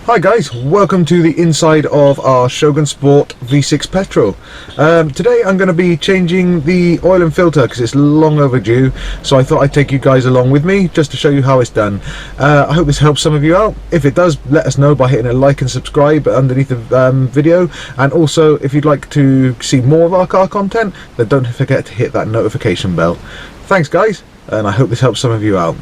Hi guys, welcome to the inside of our Shogun Sport V6 Petrol. Today I'm going to be changing the oil and filter because it's long overdue, so I thought I'd take you guys along with me just to show you how it's done. I hope this helps some of you out. If it does, let us know by hitting a like and subscribe underneath the video, and also if you'd like to see more of our car content, then don't forget to hit that notification bell. Thanks guys, and I hope this helps some of you out.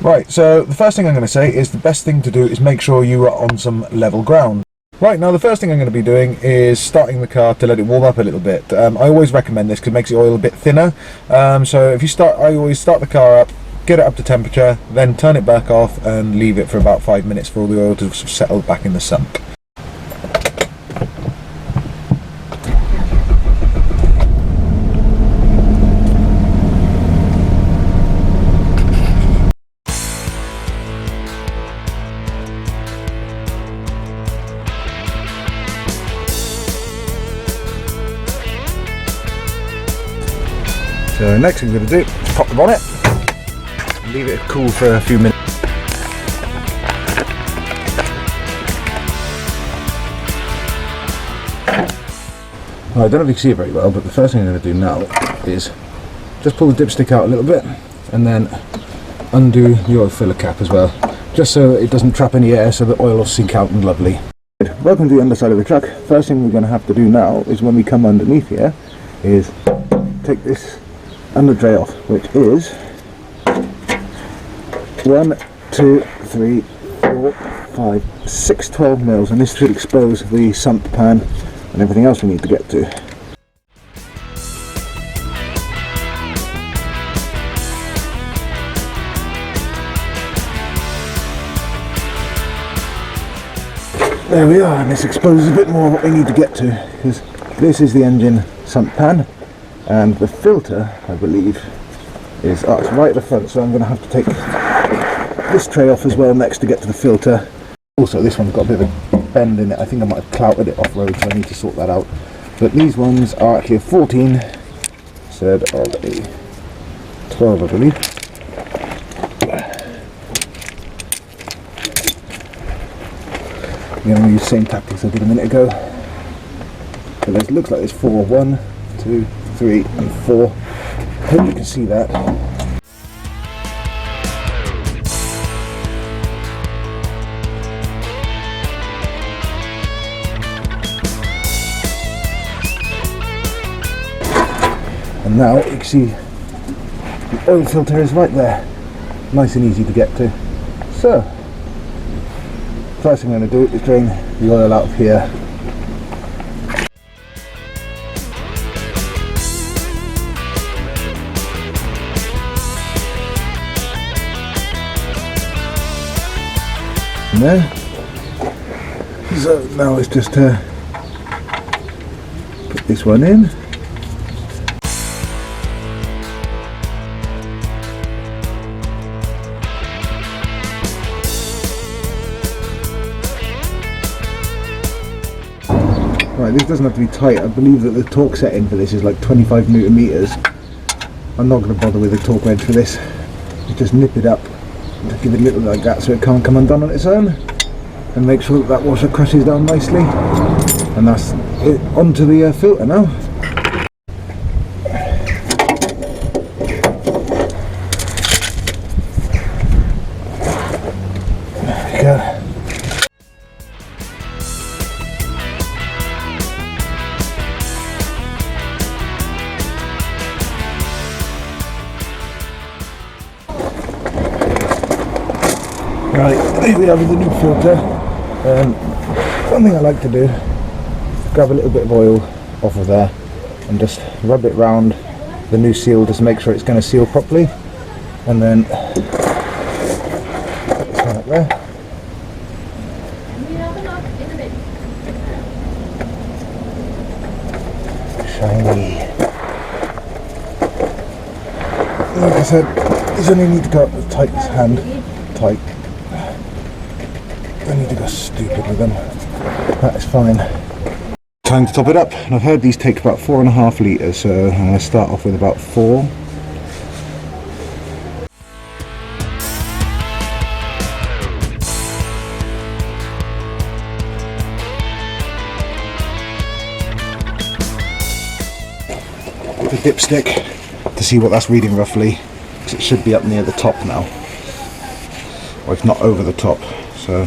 Right, so the first thing I'm going to say is the best thing to do is make sure you are on some level ground. Right, now the first thing I'm going to be doing is starting the car to let it warm up a little bit. I always recommend this because it makes the oil a bit thinner. So if you I always start the car up, get it up to temperature, then turn it back off and leave it for about 5 minutes for all the oil to settle back in the sump. So next thing we're going to do is pop the bonnet, leave it cool for a few minutes. Well, I don't know if you can see it very well, but the first thing I'm going to do now is just pull the dipstick out a little bit and then undo the oil filler cap as well, just so it doesn't trap any air, so the oil will sink out and lovely. Welcome to the underside of the truck. First thing we're going to have to do now is when we come underneath here is take this under tray off, which is 1, 2, 3, 4, 5, 6, 12 mils, and this should expose the sump pan and everything else we need to get to. There we are, and this exposes a bit more what we need to get to, because this is the engine sump pan. And the filter, I believe, is it's right at the front, so I'm going to have to take this tray off as well next to get to the filter. Also, this one's got a bit of a bend in it. I think I might have clouted it off-road, so I need to sort that out. But these ones are actually a 14 instead of a 12, I believe. I'm going to use the same tactics I did a minute ago. So it looks like there's 4, 1, 2, 3 and 4. Hope you can see that. And now you can see the oil filter is right there. Nice and easy to get to. So, first thing I'm going to do is drain the oil out of here. There. So now it's just put this one in. Right, this doesn't have to be tight. I believe that the torque setting for this is like 25 newton meters. I'm not going to bother with a torque wrench for this. You just nip it up. Just give it a little like that so it can't come undone on its own, and make sure that that washer crushes down nicely, and that's it onto the filter now. There we go. Right, here we have the new filter. One thing I like to do is grab a little bit of oil off of there and just rub it round the new seal just to make sure it's going to seal properly, and then put this one up there. Shiny. Like I said, you only need to go up as tight as hand, tight. I need to go stupid with them. That is fine. Time to top it up, and I've heard these take about 4.5 litres, so I'm going to start off with about 4. the dipstick to see what that's reading roughly, because it should be up near the top now, or if not over the top. So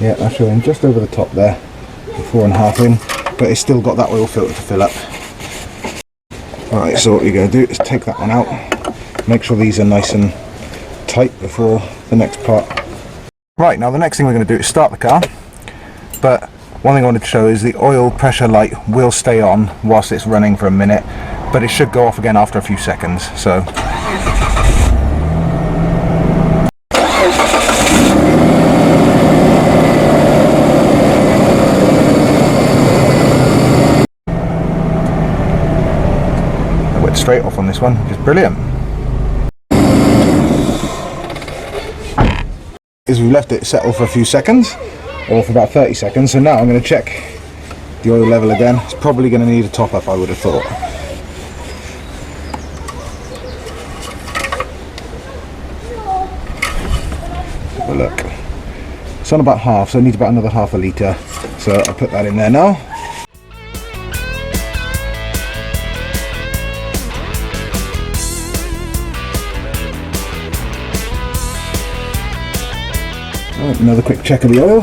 yeah, that's showing just over the top there, 4.5 in, but it's still got that oil filter to fill up. Alright, so what you're going to do is take that one out, make sure these are nice and tight before the next part. Right, now the next thing we're going to do is start the car, but one thing I wanted to show is the oil pressure light will stay on whilst it's running for a minute, but it should go off again after a few seconds. So straight off on this one, which is brilliant. Is we've left it settle for a few seconds, or for about 30 seconds, so now I'm going to check the oil level again. It's probably going to need a top up, I would have thought. Have a look. It's on about half, so I need about another half a litre, so I'll put that in there now. Right, another quick check of the oil.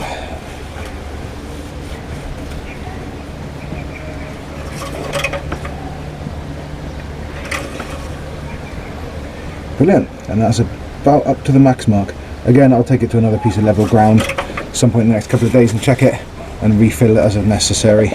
Brilliant, and that's about up to the max mark. Again, I'll take it to another piece of level ground some point in the next couple of days and check it and refill it as necessary.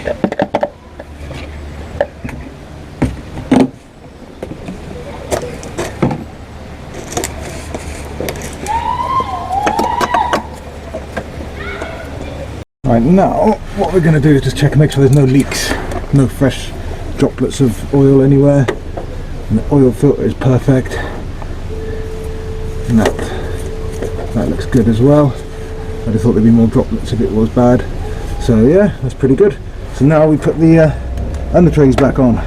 Right, now what we're going to do is just check and make sure there's no leaks, no fresh droplets of oil anywhere, and the oil filter is perfect, and that looks good as well. I just thought there'd be more droplets if it was bad, so yeah, that's pretty good. So now we put the under trays back on.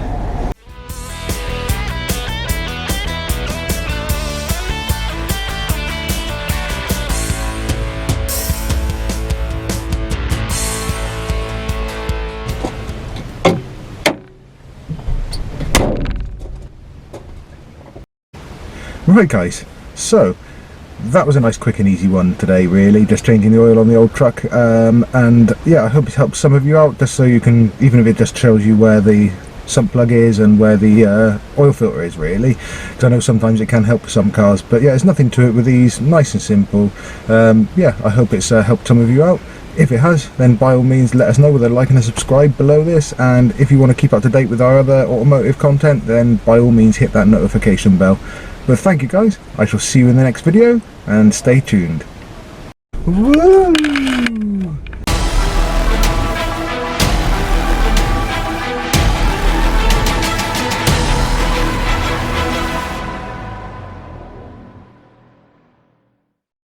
Right guys, so that was a nice quick and easy one today, really, just changing the oil on the old truck, and yeah, I hope it helps some of you out, just so you can, even if it just shows you where the sump plug is and where the oil filter is, really, because I know sometimes it can help with some cars, but yeah, there's nothing to it with these, nice and simple. Yeah, I hope it's helped some of you out. If it has, then by all means let us know with a like and a subscribe below this, and if you want to keep up to date with our other automotive content, then by all means hit that notification bell. But thank you guys, I shall see you in the next video, and stay tuned. Woo!